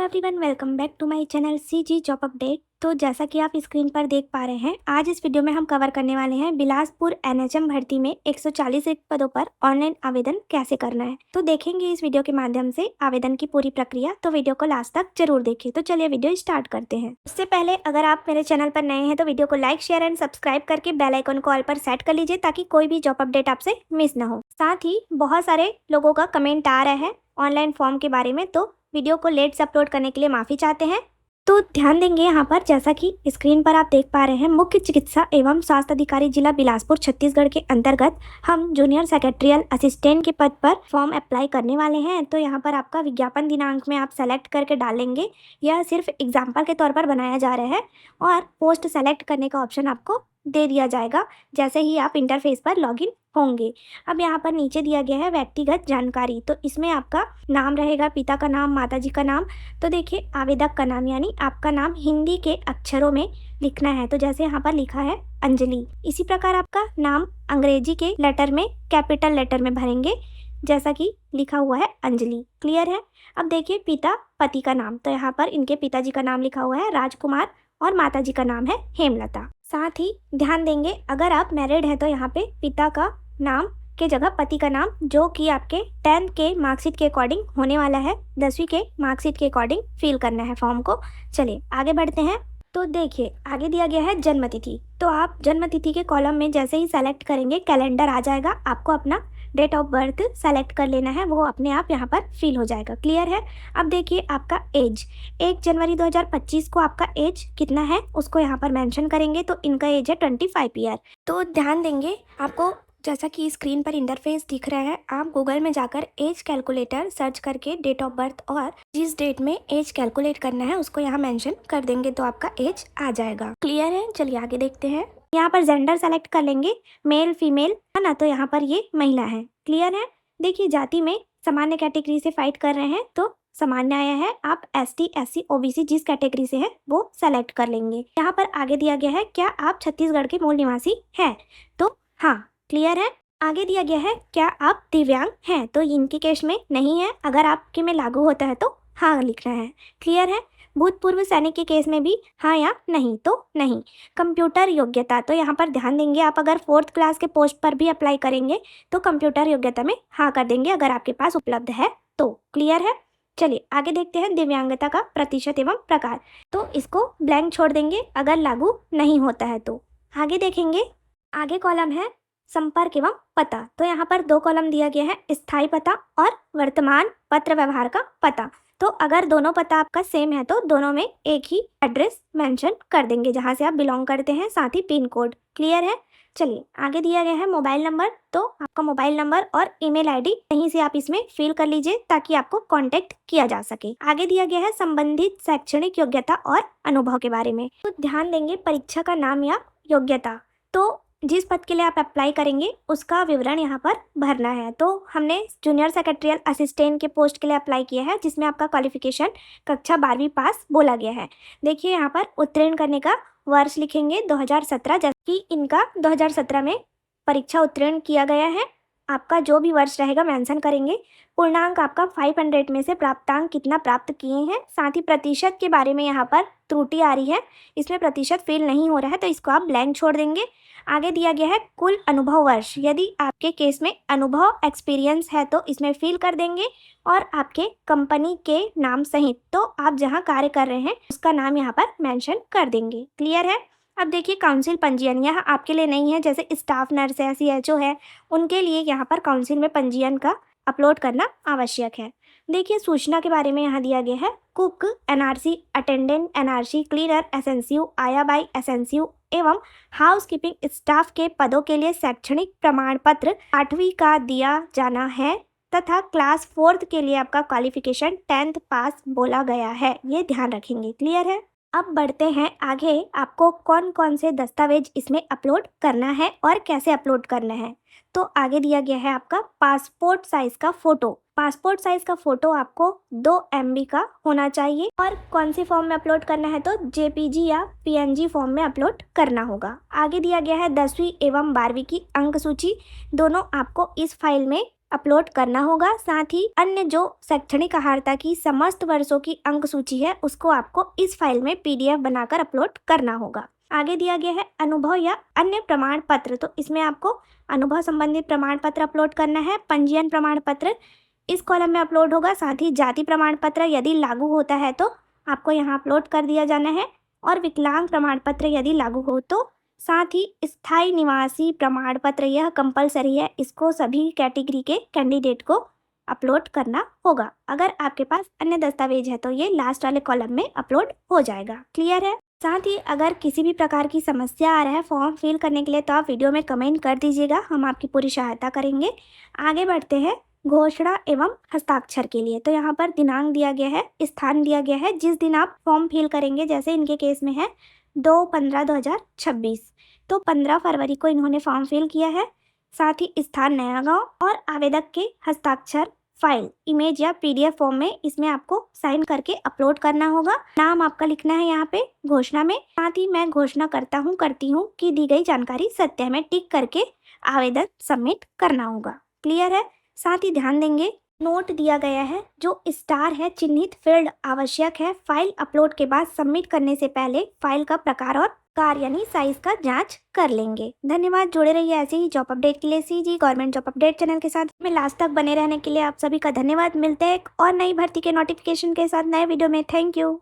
Everyone, welcome back to my channel CG job update. तो जैसा कि आप स्क्रीन पर देख पा रहे हैं, आज इस वीडियो में हम कवर करने वाले हैं बिलासपुर एनएचएम भर्ती में 140 रिक्त पदों पर ऑनलाइन आवेदन कैसे करना है। तो देखेंगे इस वीडियो के माध्यम से आवेदन की पूरी प्रक्रिया, तो वीडियो को लास्ट तक जरूर देखिए। तो चलिए वीडियो स्टार्ट करते हैं। उससे पहले अगर आप मेरे चैनल पर नए हैं तो वीडियो को लाइक, शेयर एंड सब्सक्राइब करके बेल आइकन को ऑल पर सेट कर लीजिए ताकि कोई भी जॉब अपडेट आपसे मिस ना हो। साथ ही बहुत सारे लोगों का कमेंट आ रहा है ऑनलाइन फॉर्म के बारे में, तो वीडियो को लेट से अपलोड करने के लिए माफ़ी चाहते हैं। तो ध्यान देंगे यहाँ पर, जैसा कि स्क्रीन पर आप देख पा रहे हैं, मुख्य चिकित्सा एवं स्वास्थ्य अधिकारी जिला बिलासपुर छत्तीसगढ़ के अंतर्गत हम जूनियर सेक्रेटरियल असिस्टेंट के पद पर फॉर्म अप्लाई करने वाले हैं। तो यहाँ पर आपका विज्ञापन दिनांक में आप सेलेक्ट करके डालेंगे। यह सिर्फ एग्जाम्पल के तौर पर बनाया जा रहा है और पोस्ट सेलेक्ट करने का ऑप्शन आपको दे दिया जाएगा जैसे ही आप इंटरफेस पर लॉगिन होंगे। अब यहाँ पर नीचे दिया गया है व्यक्तिगत जानकारी, तो इसमें आपका नाम रहेगा, पिता का नाम, माताजी का नाम। तो देखिए आवेदक का नाम यानी आपका नाम हिंदी के अक्षरों में लिखना है, तो जैसे यहाँ पर लिखा है अंजलि, इसी प्रकार आपका नाम अंग्रेजी के लेटर में कैपिटल लेटर में भरेंगे जैसा कि लिखा हुआ है अंजलि। क्लियर है। अब देखिए पिता पति का नाम, तो यहाँ पर इनके पिताजी का नाम लिखा हुआ है राजकुमार और माताजी का नाम है हेमलता। साथ ही ध्यान देंगे, अगर आप मैरिड है तो यहाँ पे पिता का नाम के जगह पति का नाम, जो कि आपके 10th के मार्कशीट के अकॉर्डिंग होने वाला है, 10वीं के मार्कशीट के अकॉर्डिंग फिल करना है फॉर्म को। चलिए आगे बढ़ते हैं। तो देखिए आगे दिया गया है जन्म तिथि, तो आप जन्म तिथि के कॉलम में जैसे ही सेलेक्ट करेंगे कैलेंडर आ जाएगा, आपको अपना डेट ऑफ बर्थ सेलेक्ट कर लेना है, वो अपने आप यहाँ पर फिल हो जाएगा। क्लियर है। अब देखिए आपका एज, 1 जनवरी 2025 को आपका एज कितना है उसको यहाँ पर मेंशन करेंगे, तो इनका एज है 25 ईयर। तो ध्यान देंगे, आपको जैसा कि स्क्रीन पर इंटरफेस दिख रहा है, आप गूगल में जाकर एज कैलकुलेटर सर्च करके डेट ऑफ बर्थ और जिस डेट में एज कैलकुलेट करना है उसको यहाँ मेंशन कर देंगे तो आपका एज आ जाएगा। क्लियर है। चलिए आगे देखते हैं। यहाँ पर जेंडर सेलेक्ट कर लेंगे, मेल फीमेल है ना, तो यहाँ पर ये महिला है। क्लियर है। देखिए जाति में सामान्य कैटेगरी से फाइट कर रहे हैं तो सामान्य आया है, आप ST SC OBC जिस कैटेगरी से है वो सेलेक्ट कर लेंगे। यहाँ पर आगे दिया गया है, क्या आप छत्तीसगढ़ के मूल निवासी हैं, तो हाँ। क्लियर है। आगे दिया गया है, क्या आप दिव्यांग हैं, तो इनके केस में नहीं है, अगर आपके में लागू होता है तो हाँ लिखना है। क्लियर है। भूतपूर्व सैनिक के केस में भी हाँ या नहीं तो नहीं। कंप्यूटर योग्यता, तो यहाँ पर ध्यान देंगे, आप अगर 4th क्लास के पोस्ट पर भी अप्लाई करेंगे तो कंप्यूटर योग्यता में हाँ कर देंगे अगर आपके पास उपलब्ध है तो। क्लियर है। चलिए आगे देखते हैं दिव्यांगता का प्रतिशत एवं प्रकार, तो इसको ब्लैंक छोड़ देंगे अगर लागू नहीं होता है तो। आगे देखेंगे, आगे कॉलम है संपर्क एवं पता, तो यहाँ पर 2 कॉलम दिया गया है, स्थायी पता और वर्तमान पत्र व्यवहार का पता। तो अगर दोनों पता आपका सेम है तो दोनों में एक ही एड्रेस मेंशन कर देंगे जहाँ से आप बिलोंग करते हैं, साथ ही पिन कोड। क्लियर है। चलिए आगे दिया गया है मोबाइल नंबर, तो आपका मोबाइल नंबर और ईमेल आईडी कहीं से आप इसमें फिल कर लीजिए ताकि आपको कांटेक्ट किया जा सके। आगे दिया गया है संबंधित शैक्षणिक योग्यता और अनुभव के बारे में, तो ध्यान देंगे परीक्षा का नाम या योग्यता, तो जिस पद के लिए आप अप्लाई करेंगे उसका विवरण यहाँ पर भरना है। तो हमने जूनियर सेक्रेटरियल असिस्टेंट के पोस्ट के लिए अप्लाई किया है जिसमें आपका क्वालिफिकेशन कक्षा 12वीं पास बोला गया है। देखिए यहाँ पर उत्तीर्ण करने का वर्ष लिखेंगे 2017, जैसे कि इनका 2017 में परीक्षा उत्तीर्ण किया गया है। आपका जो भी वर्ष रहेगा मेंशन करेंगे। पूर्णांक आपका 500 में से प्राप्तांक कितना प्राप्त किए हैं, साथ ही प्रतिशत के बारे में यहाँ पर त्रुटि आ रही है, इसमें प्रतिशत फेल नहीं हो रहा है तो इसको आप ब्लैंक छोड़ देंगे। आगे दिया गया है कुल अनुभव वर्ष, यदि आपके केस में अनुभव एक्सपीरियंस है तो इसमें फिल कर देंगे और आपके कंपनी के नाम सहित, तो आप जहां कार्य कर रहे हैं उसका नाम यहां पर मेंशन कर देंगे। क्लियर है। अब देखिए काउंसिल पंजीयन, यह आपके लिए नहीं है, जैसे स्टाफ नर्स है, CHO है, उनके लिए यहाँ पर काउंसिल में पंजीयन का अपलोड करना आवश्यक है। देखिए सूचना के बारे में यहाँ दिया गया है, cook NRC, attendant NRC, cleaner SNCU, आया बाई SNCU एवं हाउसकीपिंग स्टाफ के पदों के लिए शैक्षणिक प्रमाण पत्र 8वीं का दिया जाना है तथा क्लास 4th के लिए आपका क्वालिफिकेशन 10th पास बोला गया है, ये ध्यान रखेंगे। क्लियर है। अब बढ़ते हैं आगे, आपको कौन कौन से दस्तावेज इसमें अपलोड करना है और कैसे अपलोड करना है। तो आगे दिया गया है आपका पासपोर्ट साइज का फोटो, पासपोर्ट साइज का फोटो आपको 2 MB का होना चाहिए और कौन सी फॉर्म में अपलोड करना है तो JPG या PNG फॉर्म में अपलोड करना होगा। आगे दिया गया है 10वीं एवं 12वीं की अंक सूची, दोनों आपको इस फाइल में अपलोड करना होगा। साथ ही अन्य जो शैक्षणिक अर्हता की समस्त वर्षों की अंक सूची है उसको आपको इस फाइल में PDF बनाकर अपलोड करना होगा। आगे दिया गया है अनुभव या अन्य प्रमाण पत्र, तो इसमें आपको अनुभव संबंधित प्रमाण पत्र अपलोड करना है। पंजीयन प्रमाण पत्र इस कॉलम में अपलोड होगा। साथ ही जाति प्रमाण पत्र यदि लागू होता है तो आपको यहाँ अपलोड कर दिया जाना है, और विकलांग प्रमाण पत्र यदि लागू हो तो। साथ ही स्थायी निवासी प्रमाण पत्र यह कंपलसरी है, इसको सभी कैटेगरी के कैंडिडेट को अपलोड करना होगा। अगर आपके पास अन्य दस्तावेज है तो ये लास्ट वाले कॉलम में अपलोड हो जाएगा। क्लियर है? साथ ही अगर किसी भी प्रकार की समस्या आ रहा है फॉर्म फिल करने के लिए तो आप वीडियो में कमेंट कर दीजिएगा, हम आपकी पूरी सहायता करेंगे। आगे बढ़ते हैं घोषणा एवं हस्ताक्षर के लिए। तो यहाँ पर दिनांक दिया गया है, स्थान दिया गया है जिस दिन आप फॉर्म फिल करेंगे। जैसे इनके केस में है 2/15/2026, तो 15 फरवरी को इन्होंने फॉर्म फिल किया है। साथ ही स्थान नया गाँव और आवेदक के हस्ताक्षर फाइल इमेज या PDF फॉर्म में इसमें आपको साइन करके अपलोड करना होगा। नाम आपका लिखना है यहाँ पे घोषणा में। साथ ही मैं घोषणा करता हूँ करती हूँ कि दी गई जानकारी सत्य है में टिक करके आवेदन सबमिट करना होगा। क्लियर है? साथ ही ध्यान देंगे नोट दिया गया है, जो स्टार है चिन्हित फील्ड आवश्यक है। फाइल अपलोड के बाद सबमिट करने से पहले फाइल का प्रकार और कार यानी साइज का जांच कर लेंगे। धन्यवाद। जुड़े रहिए ऐसे ही जॉब अपडेट के लिए CG government job update channel के साथ में लास्ट तक बने रहने के लिए आप सभी का धन्यवाद। मिलते हैं एक और नई भर्ती के नोटिफिकेशन के साथ नए वीडियो में। Thank you.